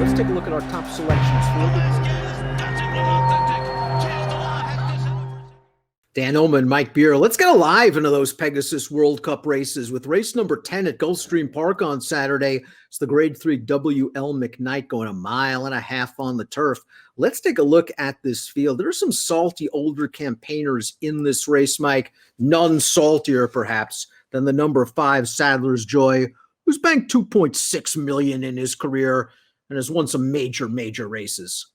let's take a look at our top selections for Dan Illman, Mike Beer. Let's get alive into those Pegasus World Cup races with race number 10 at Gulfstream Park on Saturday. It's the Grade 3 WL McKnight going 1.5 miles on the turf. Let's take a look at this field. There are some salty older campaigners in this race, Mike. None saltier, perhaps, than the number 5 Sadler's Joy, who's banked $2.6 million in his career and has won some major races.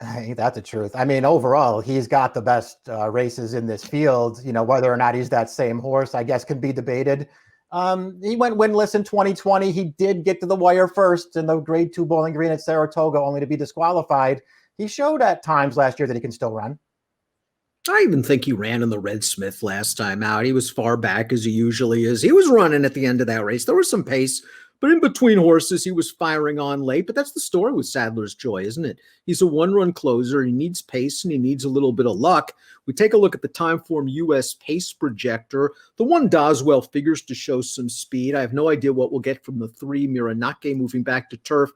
Ain't that the truth? I mean, overall, he's got the best races in this field. You know, whether or not he's that same horse, I guess, can be debated. He went winless in 2020. He did get to the wire first in the Grade 2 Bowling Green at Saratoga, only to be disqualified. He showed at times last year that he can still run. I even think he ran in the Red Smith last time out. He was far back as he usually is. He was running at the end of that race. There was some pace, but in between horses, he was firing on late. But that's the story with Sadler's Joy, isn't it? He's a one-run closer. He needs pace, and he needs a little bit of luck. We take a look at the Timeform U.S. pace projector. The one Doswell figures to show some speed. I have no idea what we'll get from the 3 Miranake moving back to turf.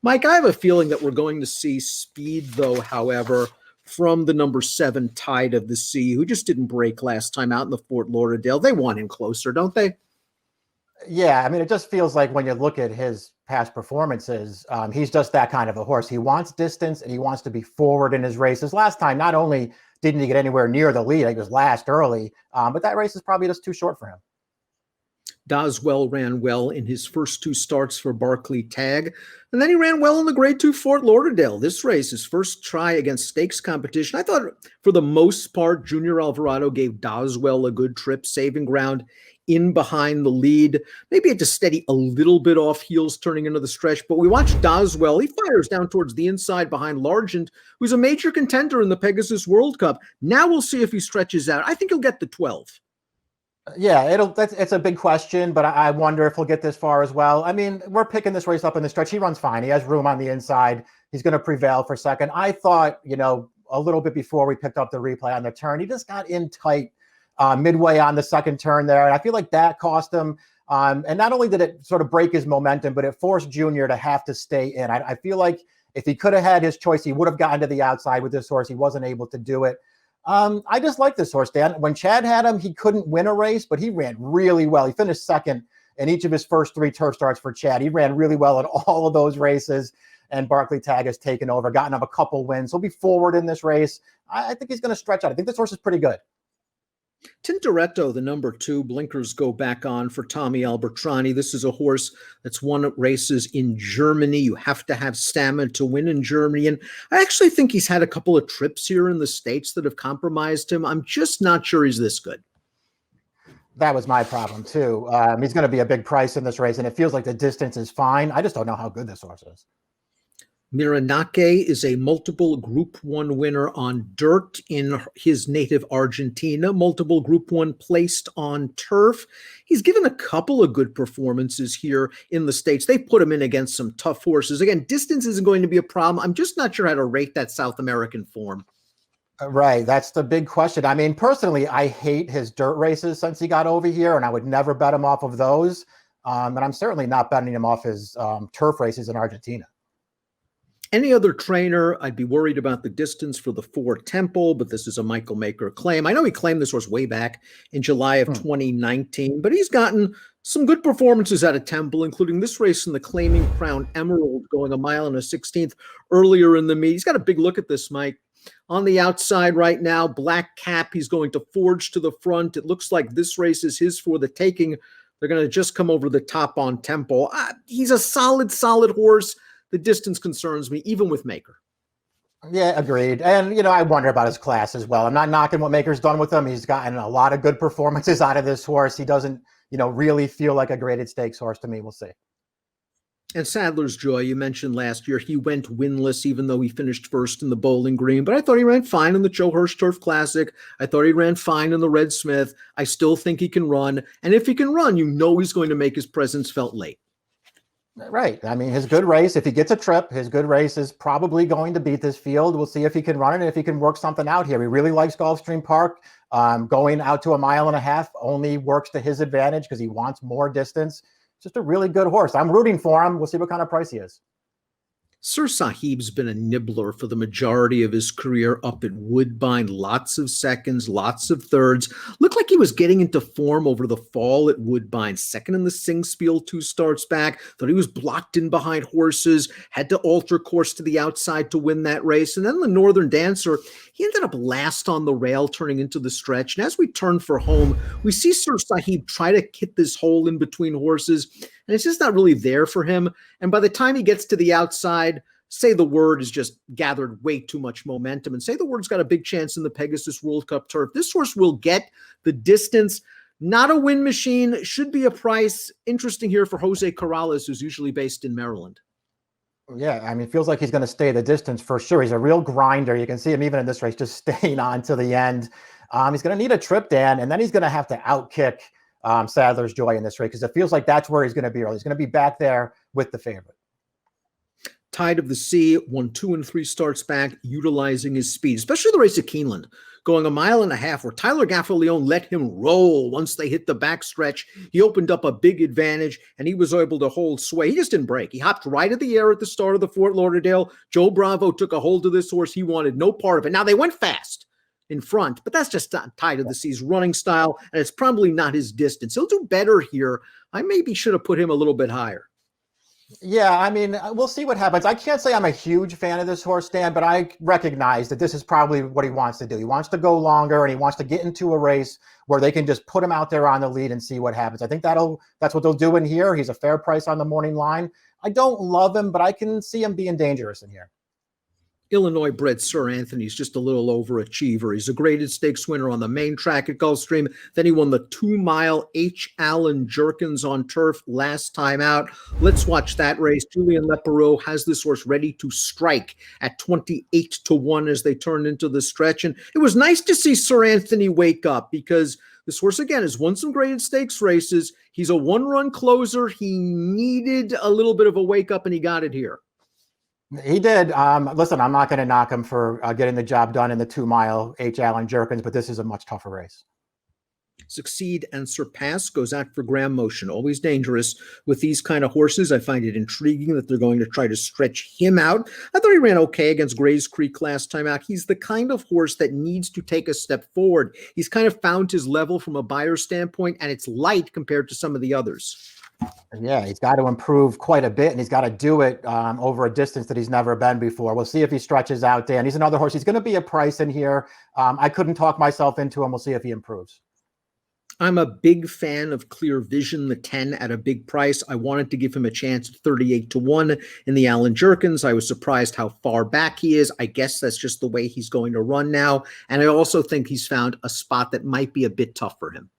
Mike, I have a feeling that we're going to see speed, though, however, from the number 7 Tide of the Sea, who just didn't break last time out in the Fort Lauderdale. They want him closer, don't they? Yeah, I mean, it just feels like when you look at his past performances, he's just that kind of a horse. He wants distance and he wants to be forward in his races. Last time, not only didn't he get anywhere near the lead, he was last early, but that race is probably just too short for him. Doswell ran well in his first 2 starts for Barclay Tag, and then he ran well in the Grade 2 Fort Lauderdale. This race, his first try against stakes competition. I thought for the most part, Junior Alvarado gave Doswell a good trip, saving ground in behind the lead. Maybe it just steady a little bit off heels turning into the stretch, but we watched Doswell. He fires down towards the inside behind Largent, who's a major contender in the Pegasus World Cup. Now we'll see if he stretches out. I think he'll get the 12. Yeah, it's a big question, but I wonder if he'll get this far as well. I mean, we're picking this race up in the stretch. He runs fine. He has room on the inside. He's going to prevail for second. I thought, you know, a little bit before we picked up the replay on the turn, he just got in tight midway on the second turn there. And I feel like that cost him. And not only did it sort of break his momentum, but it forced Junior to have to stay in. I feel like if he could have had his choice, he would have gotten to the outside with this horse. He wasn't able to do it. I just like this horse, Dan. When Chad had him, he couldn't win a race, but he ran really well. He finished second in each of his first 3 turf starts for Chad. He ran really well in all of those races, and Barclay Tag has taken over, gotten him a couple wins. He'll be forward in this race. I think he's going to stretch out. I think this horse is pretty good. Tintoretto, the number 2, blinkers go back on for Tommy Albertrani. This is a horse that's won races in Germany. You have to have stamina to win in Germany. And I actually think he's had a couple of trips here in the States that have compromised him. I'm just not sure he's this good. That was my problem, too. He's going to be a big price in this race, and it feels like the distance is fine. I just don't know how good this horse is. Miranake is a multiple Group 1 winner on dirt in his native Argentina, multiple Group 1 placed on turf. He's given a couple of good performances here in the States. They put him in against some tough horses. Again, distance isn't going to be a problem. I'm just not sure how to rate that South American form. Right. That's the big question. I mean, personally, I hate his dirt races since he got over here, and I would never bet him off of those. And I'm certainly not betting him off his turf races in Argentina. Any other trainer, I'd be worried about the distance for the 4 Temple, but this is a Michael Maker claim. I know he claimed this horse way back in July of 2019, but he's gotten some good performances out of Temple, including this race in the Claiming Crown Emerald, going 1 mile and a 16th earlier in the meet. He's got a big look at this, Mike. On the outside right now, black cap. He's going to forge to the front. It looks like this race is his for the taking. They're going to just come over the top on Temple. He's a solid horse. The distance concerns me, even with Maker. Yeah, agreed. And, you know, I wonder about his class as well. I'm not knocking what Maker's done with him. He's gotten a lot of good performances out of this horse. He doesn't, you know, really feel like a graded stakes horse to me. We'll see. And Sadler's Joy, you mentioned last year, he went winless, even though he finished first in the Bowling Green. But I thought he ran fine in the Joe Hirsch Turf Classic. I thought he ran fine in the Red Smith. I still think he can run. And if he can run, you know he's going to make his presence felt late. Right. I mean, his good race, if he gets a trip, his good race is probably going to beat this field. We'll see if he can run it and if he can work something out here. He really likes Gulfstream Park. Going out to 1.5 miles only works to his advantage because he wants more distance. Just a really good horse. I'm rooting for him. We'll see what kind of price he is. Sir Sahib's been a nibbler for the majority of his career up at Woodbine. Lots of seconds, lots of thirds. Looked like he was getting into form over the fall at Woodbine. Second in the Singspiel 2 starts back. Thought he was blocked in behind horses. Had to alter course to the outside to win that race. And then the Northern Dancer, he ended up last on the rail turning into the stretch. And as we turn for home, we see Sir Sahib try to hit this hole in between horses. And it's just not really there for him. And by the time he gets to the outside, Say the Word has just gathered way too much momentum. And Say the Word's got a big chance in the Pegasus World Cup turf. This horse will get the distance. Not a win machine. Should be a price. Interesting here for Jose Corrales, who's usually based in Maryland. Yeah, I mean, it feels like he's going to stay the distance for sure. He's a real grinder. You can see him even in this race, just staying on to the end. He's going to need a trip, Dan, and then he's going to have to outkick Sadler's Joy in this race because it feels like that's where he's going to be early. He's going to be back there with the favorite. Tide of the Sea won 2 and 3 starts back, utilizing his speed, especially the race at Keeneland, going 1.5 miles where Tyler Gaffalione let him roll once they hit the backstretch. He opened up a big advantage, and he was able to hold sway. He just didn't break. He hopped right at the air at the start of the Fort Lauderdale. Joe Bravo took a hold of this horse. He wanted no part of it. Now, they went fast in front, but that's just not Tide of the Sea's running style, and it's probably not his distance. He'll do better here. I maybe should have put him a little bit higher. Yeah, I mean, we'll see what happens. I can't say I'm a huge fan of this horse, Dan, but I recognize that this is probably what he wants to do. He wants to go longer, and he wants to get into a race where they can just put him out there on the lead and see what happens. I think that's what they'll do in here. He's a fair price on the morning line. I don't love him, but I can see him being dangerous in here. Illinois-bred Sir Anthony's just a little overachiever. He's a graded stakes winner on the main track at Gulfstream. Then he won the 2-mile H. Allen Jerkins on turf last time out. Let's watch that race. Julian Leparoux has this horse ready to strike at 28-1 as they turn into the stretch. And it was nice to see Sir Anthony wake up because this horse, again, has won some graded stakes races. He's a one-run closer. He needed a little bit of a wake-up, and he got it here. He did. Listen, I'm not going to knock him for getting the job done in the 2-mile H. Allen Jerkins, but this is a much tougher race. Succeed and Surpass goes out for Graham Motion. Always dangerous with these kind of horses. I find it intriguing that they're going to try to stretch him out. I thought he ran okay against Grays Creek last time out. He's the kind of horse that needs to take a step forward. He's kind of found his level from a buyer standpoint, and it's light compared to some of the others. Yeah, he's got to improve quite a bit, and he's got to do it over a distance that he's never been before. We'll see if he stretches out, Dan. He's another horse. He's going to be a price in here. I couldn't talk myself into him. We'll see if he improves. I'm a big fan of Clear Vision, the 10 at a big price. I wanted to give him a chance at 38-1 in the Allen Jerkins. I was surprised how far back he is. I guess that's just the way he's going to run now. And I also think he's found a spot that might be a bit tough for him.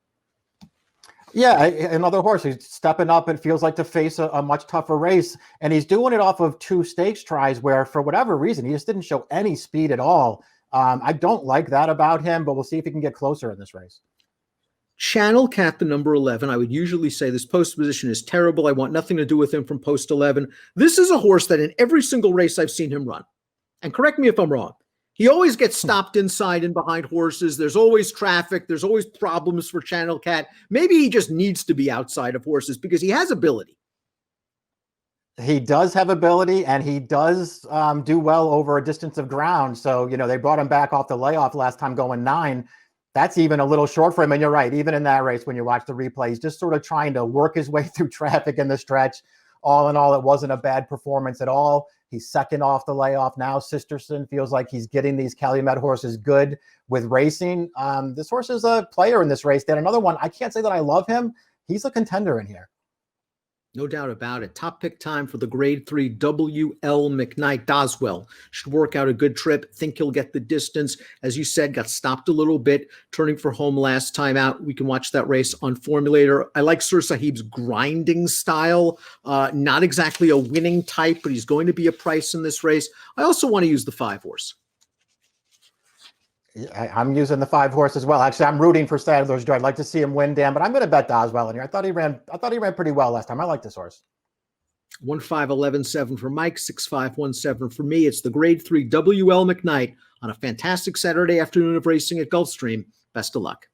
Yeah, another horse who's stepping up and feels like to face a much tougher race. And he's doing it off of 2 stakes tries where, for whatever reason, he just didn't show any speed at all. I don't like that about him, but we'll see if he can get closer in this race. Channel Cat, the number 11. I would usually say this post position is terrible. I want nothing to do with him from post 11. This is a horse that in every single race I've seen him run, and correct me if I'm wrong, he always gets stopped inside and behind horses. There's always traffic. There's always problems for Channel Cat. Maybe he just needs to be outside of horses because he has ability. He does have ability, and he does do well over a distance of ground. So, they brought him back off the layoff last time going 9. That's even a little short for him. And you're right, even in that race, when you watch the replay, he's just sort of trying to work his way through traffic in the stretch. All in all, it wasn't a bad performance at all. He's second off the layoff now. Sisterson feels like he's getting these Calumet horses good with racing. This horse is a player in this race. Then another one, I can't say that I love him. He's a contender in here. No doubt about it. Top pick time for the grade 3 W.L. McKnight. Doswell should work out a good trip. Think he'll get the distance. As you said, got stopped a little bit, turning for home last time out. We can watch that race on Formulator. I like Sir Sahib's grinding style. Not exactly a winning type, but he's going to be a price in this race. I also want to use the 5 horse. I'm using the 5 horse as well. Actually, I'm rooting for Sadler's Joy. I'd like to see him win, Dan, but I'm going to bet Doswell in here. I thought he ran pretty well last time. I like this horse. 1-5-11-7 for Mike, 6-5-1-7 for me. It's the grade 3 W.L. McKnight on a fantastic Saturday afternoon of racing at Gulfstream. Best of luck.